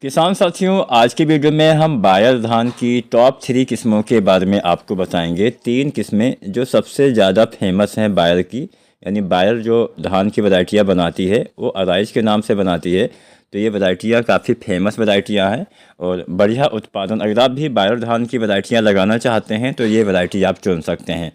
किसान साथियों, आज की वीडियो में हम बायर धान की टॉप 3 किस्मों के बारे में आपको बताएंगे। 3 किस्में जो सबसे ज़्यादा फेमस हैं बायर की, यानी बायर जो धान की वैरायटियाँ बनाती है वो अराइज के नाम से बनाती है। तो ये वैरायटियाँ काफ़ी फेमस वैरायटियाँ हैं और बढ़िया उत्पादन। अगर आप भी बायर धान की वैरायटियाँ लगाना चाहते हैं तो ये वैरायटी आप चुन सकते हैं।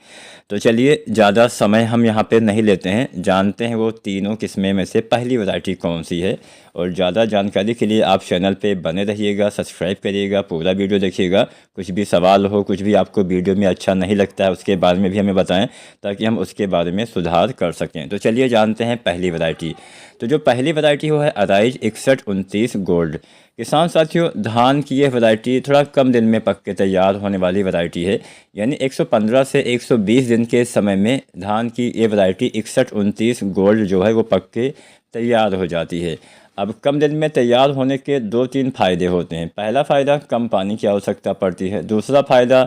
तो चलिए, ज़्यादा समय हम यहाँ पे नहीं लेते हैं, जानते हैं वो तीनों किस्में में से पहली वैरायटी कौन सी है। और ज़्यादा जानकारी के लिए आप चैनल पे बने रहिएगा, सब्सक्राइब करिएगा, पूरा वीडियो देखिएगा। कुछ भी सवाल हो, कुछ भी आपको वीडियो में अच्छा नहीं लगता है, उसके बारे में भी हमें बताएं ताकि हम उसके बारे में सुधार कर सकें। तो चलिए जानते हैं पहली वैरायटी। तो जो पहली वैरायटी वो है अराइज 6129 गोल्ड। किसान साथियों, धान की यह वैरायटी थोड़ा कम दिन में पक के तैयार होने वाली वैरायटी है, यानी 115 से 120 दिन के समय में धान की ये वैरायटी 6129 गोल्ड जो है वो पक के तैयार हो जाती है। अब कम दिन में तैयार होने के 2-3 फ़ायदे होते हैं। पहला फ़ायदा, कम पानी की आवश्यकता पड़ती है। दूसरा फ़ायदा,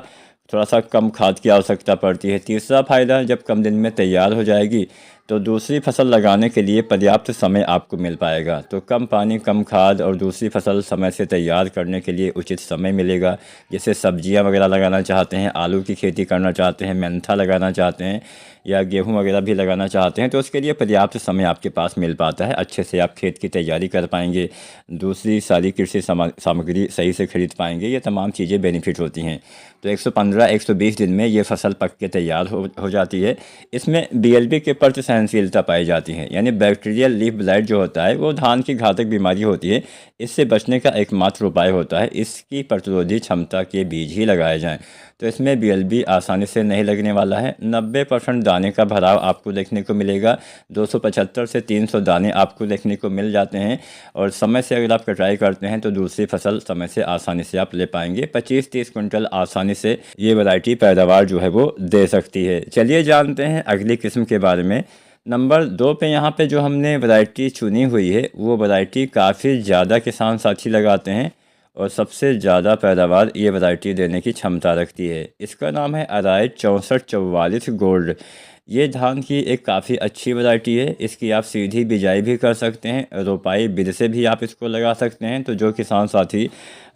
थोड़ा सा कम खाद की आवश्यकता पड़ती है। तीसरा फ़ायदा, जब कम दिन में तैयार हो जाएगी तो दूसरी फसल लगाने के लिए पर्याप्त समय आपको मिल पाएगा। तो कम पानी, कम खाद और दूसरी फसल समय से तैयार करने के लिए उचित समय मिलेगा। जैसे सब्जियां वगैरह लगाना चाहते हैं, आलू की खेती करना चाहते हैं, मेंथा लगाना चाहते हैं या गेहूं वगैरह भी लगाना चाहते हैं तो उसके लिए पर्याप्त समय आपके पास मिल पाता है। अच्छे से आप खेत की तैयारी कर पाएंगे, दूसरी सारी कृषि सामग्री सही से खरीद पाएंगे। ये तमाम चीज़ें बेनिफिट होती हैं। तो 115-120 दिन में ये फसल पक के तैयार हो जाती है। इसमें बीएलबी के प्रति सहनशीलता पाई जाती है, यानी बैक्टीरियल लीफ ब्लाइट जो होता है वो धान की घातक बीमारी होती है। इससे बचने का एकमात्र उपाय होता है इसकी प्रतिरोधी क्षमता के बीज ही लगाए जाएं। तो इसमें बीएलबी आसानी से नहीं लगने वाला है। 90% दाने का भराव आपको देखने को मिलेगा। 275 से 300 दाने आपको देखने को मिल जाते हैं। और समय से अगर आप कटाई करते हैं तो दूसरी फसल समय से आसानी से आप ले पाएंगे। 25-30 कुंटल आसानी से ये वैरायटी पैदावार जो है वो दे सकती है। चलिए जानते हैं अगली किस्म के बारे में। नंबर 2 पे यहाँ पे जो हमने वैरायटी चुनी हुई है वो वैरायटी काफ़ी ज़्यादा किसान साथी लगाते हैं और सबसे ज़्यादा पैदावार ये वैरायटी देने की क्षमता रखती है। इसका नाम है अराइज 6444 गोल्ड। ये धान की एक काफ़ी अच्छी वैरायटी है। इसकी आप सीधी बिजाई भी कर सकते हैं, रोपाई बिद से भी आप इसको लगा सकते हैं। तो जो किसान साथी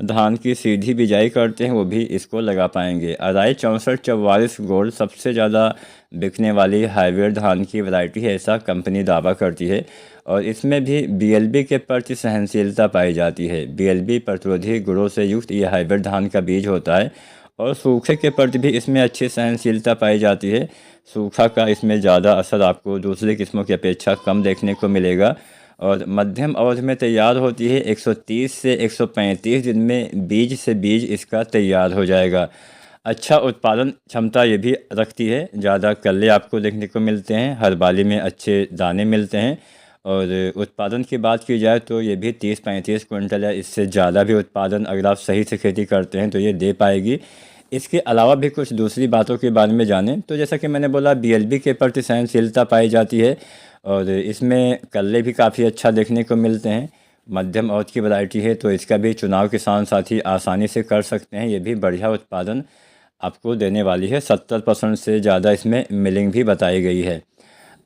धान की सीधी बिजाई करते हैं वो भी इसको लगा पाएंगे। अराइज 6444 गोल्ड सबसे ज़्यादा बिकने वाली हाइब्रिड धान की वैरायटी है, ऐसा कंपनी दावा करती है। और इसमें भी बीएलबी के प्रति सहनशीलता पाई जाती है। बीएलबी प्रतिरोधी गुणों से युक्त ये हाइब्रिड धान का बीज होता है। और सूखे के प्रति भी इसमें अच्छी सहनशीलता पाई जाती है। सूखा का इसमें ज़्यादा असर आपको दूसरी किस्मों की अपेक्षा कम देखने को मिलेगा। और मध्यम अवधि में तैयार होती है। 130 से 135 दिन में बीज से बीज इसका तैयार हो जाएगा। अच्छा उत्पादन क्षमता ये भी रखती है। ज़्यादा कल्ले आपको देखने को मिलते हैं, हर बाली में अच्छे दाने मिलते हैं। और उत्पादन की बात की जाए तो ये भी 30-35 कुंटल या इससे ज़्यादा भी उत्पादन अगर आप सही से खेती करते हैं तो ये दे पाएगी। इसके अलावा भी कुछ दूसरी बातों के बारे में जानें तो जैसा कि मैंने बोला, बीएलबी के प्रति सहनशीलता पाई जाती है और इसमें कल्ले भी काफ़ी अच्छा देखने को मिलते हैं। मध्यम अवधि की वैरायटी है तो इसका भी चुनाव किसान साथी आसानी से कर सकते हैं। ये भी बढ़िया उत्पादन आपको देने वाली है। 70% से ज़्यादा इसमें मिलिंग भी बताई गई है।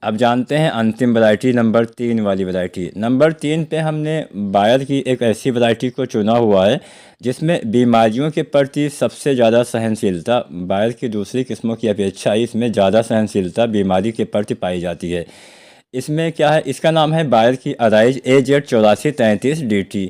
अब जानते हैं अंतिम वैरायटी, नंबर 3 वाली वैरायटी। नंबर 3 पे हमने बायर की एक ऐसी वैरायटी को चुना हुआ है जिसमें बीमारियों के प्रति सबसे ज़्यादा सहनशीलता, बायर की दूसरी किस्मों की अपेक्षा इसमें ज़्यादा सहनशीलता बीमारी के प्रति पाई जाती है। इसमें क्या है, इसका नाम है बायर की अराइज AZ 8433 DT।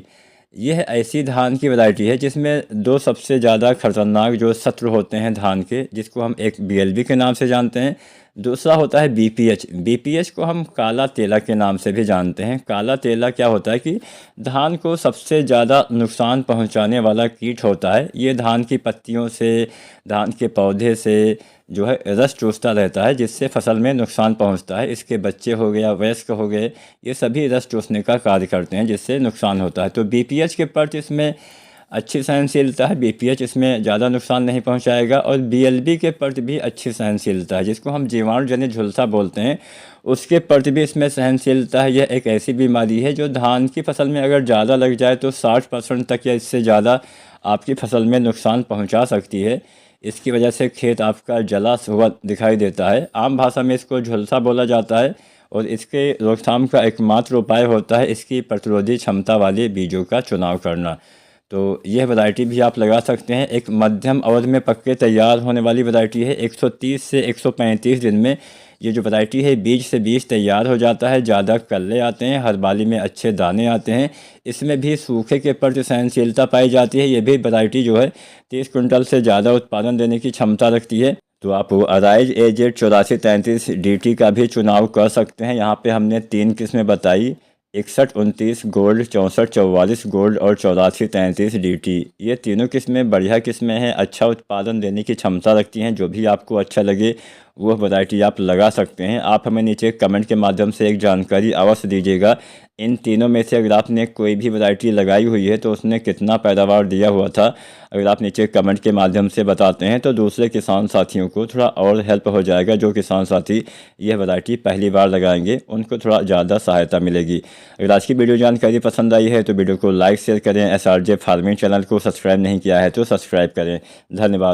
यह ऐसी धान की वैरायटी है जिसमें दो सबसे ज़्यादा खतरनाक जो शत्रु होते हैं धान के, जिसको हम एक बीएलबी के नाम से जानते हैं, दूसरा होता है बीपीएच। बीपीएच को हम काला तेला के नाम से भी जानते हैं। काला तेला क्या होता है कि धान को सबसे ज़्यादा नुकसान पहुंचाने वाला कीट होता है। ये धान की पत्तियों से, धान के पौधे से जो है रस चूसता रहता है जिससे फसल में नुकसान पहुंचता है। इसके बच्चे हो गए या वयस्क हो गए, ये सभी रस चूसने का कार्य करते हैं जिससे नुकसान होता है। तो बीपीएच के प्रति इसमें अच्छी सहनशीलता है। बीपीएच इसमें ज़्यादा नुकसान नहीं पहुंचाएगा। और बीएलबी के प्रति भी अच्छी सहनशीलता है, जिसको हम जीवाणु जनित झुलसा बोलते हैं, उसके प्रति भी इसमें सहनशीलता है। यह एक ऐसी बीमारी है जो धान की फसल में अगर ज़्यादा लग जाए तो 60% तक या इससे ज़्यादा आपकी फसल में नुकसान पहुंचा सकती है। इसकी वजह से खेत आपका जला हुआ दिखाई देता है। आम भाषा में इसको झुलसा बोला जाता है। और इसके रोकथाम का एकमात्र उपाय होता है इसकी प्रतिरोधी क्षमता वाले बीजों का चुनाव करना। तो यह वैरायटी भी आप लगा सकते हैं। एक मध्यम अवधि में पक के तैयार होने वाली वैरायटी है। 130 से 135 दिन में ये जो वैरायटी है बीज तैयार हो जाता है। ज़्यादा कल्ले आते हैं, हर बाली में अच्छे दाने आते हैं। इसमें भी सूखे के प्रति सहनशीलता पाई जाती है। ये भी वैरायटी जो है 30 कुंटल से ज़्यादा उत्पादन देने की क्षमता रखती है। तो आप अराइज एजेड 8433 DT का भी चुनाव कर सकते हैं। यहाँ पे हमने 3 किस्में बताई, 61 29 गोल्ड, 64 44 गोल्ड और 84 33 DT। ये तीनों किस्में बढ़िया किस्में हैं, अच्छा उत्पादन देने की क्षमता रखती हैं। जो भी आपको अच्छा लगे वो वैरायटी आप लगा सकते हैं। आप हमें नीचे कमेंट के माध्यम से एक जानकारी अवश्य दीजिएगा। इन तीनों में से अगर आपने कोई भी वैरायटी लगाई हुई है तो उसने कितना पैदावार दिया हुआ था, अगर आप नीचे कमेंट के माध्यम से बताते हैं तो दूसरे किसान साथियों को थोड़ा और हेल्प हो जाएगा। जो किसान साथी यह वैरायटी पहली बार लगाएंगे उनको थोड़ा ज़्यादा सहायता मिलेगी। अगर आज की वीडियो जानकारी पसंद आई है तो वीडियो को लाइक शेयर करें। SRJ फार्मिंग चैनल को सब्सक्राइब नहीं किया है तो सब्सक्राइब करें। धन्यवाद।